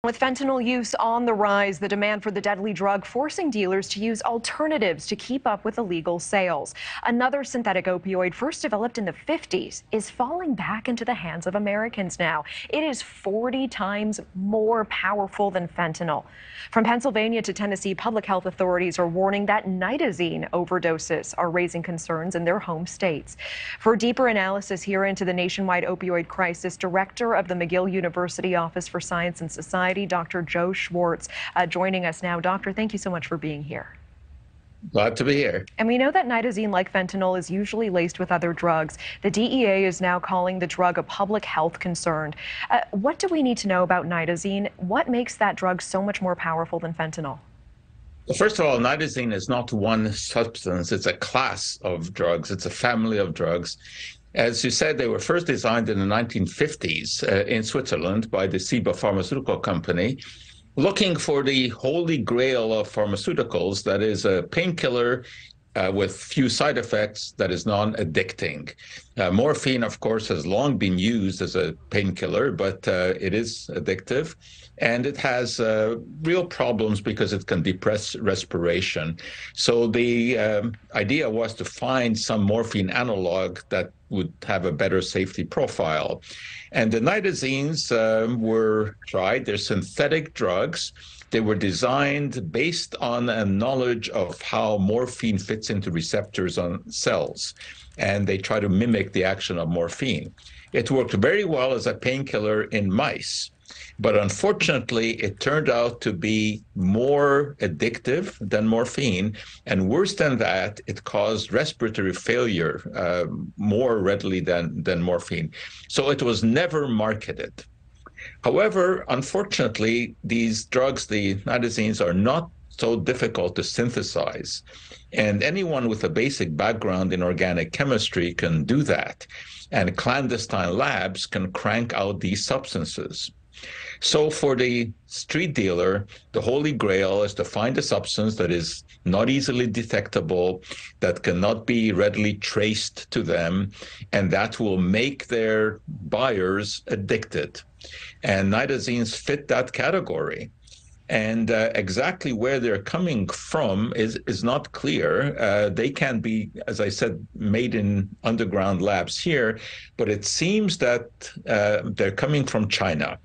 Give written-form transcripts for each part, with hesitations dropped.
With fentanyl use on the rise, the demand for the deadly drug forcing dealers to use alternatives to keep up with illegal sales. Another synthetic opioid, first developed in the 50s, is falling back into the hands of Americans now. It is 40 times more powerful than fentanyl. From Pennsylvania to Tennessee, public health authorities are warning that Nitazine overdoses are raising concerns in their home states. For deeper analysis here into the nationwide opioid crisis, director of the McGill University Office for Science and Society, Dr. Joe Schwarcz, joining us now. Doctor, thank you so much for being here. Glad to be here. And we know that Nitazine, like fentanyl, is usually laced with other drugs. The DEA is now calling the drug a public health concern. What do we need to know about Nitazine? What makes that drug so much more powerful than fentanyl? Well, first of all, Nitazine is not one substance. It's a class of drugs. It's a family of drugs. As you said, they were first designed in the 1950s in Switzerland by the Ciba pharmaceutical company, looking for the holy grail of pharmaceuticals, that is a painkiller with few side effects that is non-addicting. Morphine, of course, has long been used as a painkiller, but it is addictive. And it has real problems because it can depress respiration. So the idea was to find some morphine analog that would have a better safety profile. And the Nitazines were tried. They're synthetic drugs. They were designed based on a knowledge of how morphine fits into receptors on cells. And they try to mimic the action of morphine. It worked very well as a painkiller in mice. But unfortunately, it turned out to be more addictive than morphine. And worse than that, it caused respiratory failure more readily than morphine. So it was never marketed. However, unfortunately, these drugs, the Nitazines, are not so difficult to synthesize. And anyone with a basic background in organic chemistry can do that. And clandestine labs can crank out these substances. So for the street dealer, the holy grail is to find a substance that is not easily detectable, that cannot be readily traced to them, and that will make their buyers addicted. And Nitazines fit that category. And exactly where they're coming from is not clear. They can be, as I said, made in underground labs here, but it seems that they're coming from China.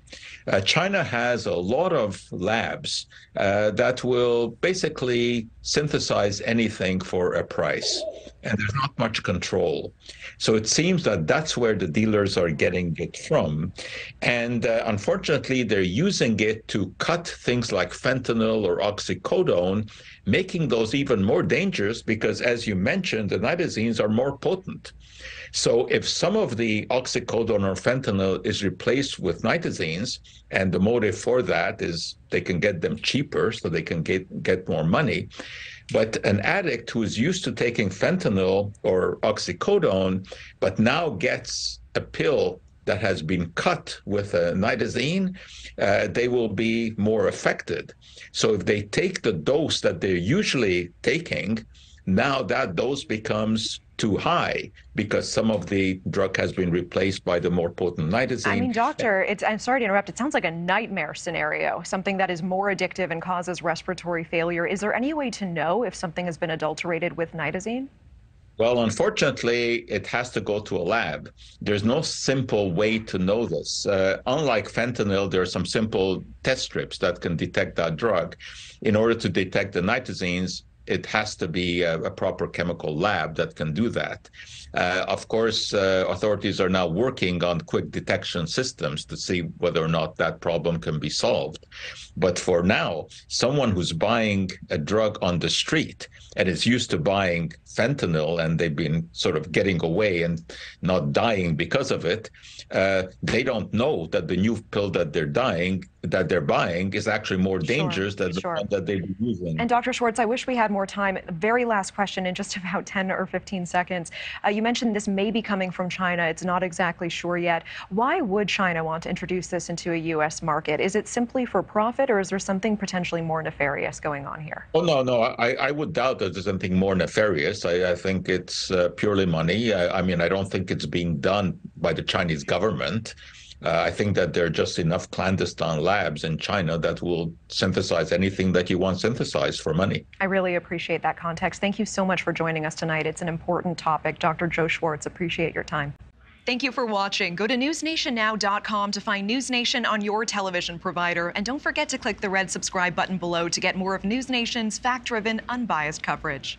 China has a lot of labs that will basically synthesize anything for a price, and there's not much control. So it seems that that's where the dealers are getting it from. And unfortunately, they're using it to cut things like fentanyl or oxycodone, making those even more dangerous because, as you mentioned, the Nitazines are more potent. So if some of the oxycodone or fentanyl is replaced with Nitazines, and the motive for that is they can get them cheaper so they can get more money, but an addict who is used to taking fentanyl or oxycodone, but now gets a pill that has been cut with a Nitazine, they will be more affected. So if they take the dose that they're usually taking, now that dose becomes too high because some of the drug has been replaced by the more potent Nitazine. I mean, doctor, I'm sorry to interrupt. It sounds like a nightmare scenario, something that is more addictive and causes respiratory failure. Is there any way to know if something has been adulterated with Nitazine? Well, unfortunately, it has to go to a lab. There's no simple way to know this. Unlike fentanyl, there are some simple test strips that can detect that drug. In order to detect the Nitazines, it has to be a proper chemical lab that can do that. Of course, authorities are now working on quick detection systems to see whether or not that problem can be solved. But for now, someone who's buying a drug on the street and is used to buying fentanyl and they've been sort of getting away and not dying because of it, they don't know that the new pill that they're buying is actually more dangerous than the one that they've been using. And Dr. Schwarcz, I wish we had more time. Very last question in just about 10 or 15 seconds. You mentioned this may be coming from China. It's not exactly sure yet. Why would China want to introduce this into a U.S. market? Is it simply for profit, or is there something potentially more nefarious going on here? Oh, no. I would doubt that there's something more nefarious. I think it's purely money. I mean, I don't think it's being done by the Chinese government. I think that there are just enough clandestine labs in China that will synthesize anything that you want synthesized for money. I really appreciate that context. Thank you so much for joining us tonight. It's an important topic. Dr. Joe Schwarcz, appreciate your time. Thank you for watching. Go to newsnationnow.com to find News Nation on your television provider. And don't forget to click the red subscribe button below to get more of News Nation's fact-driven, unbiased coverage.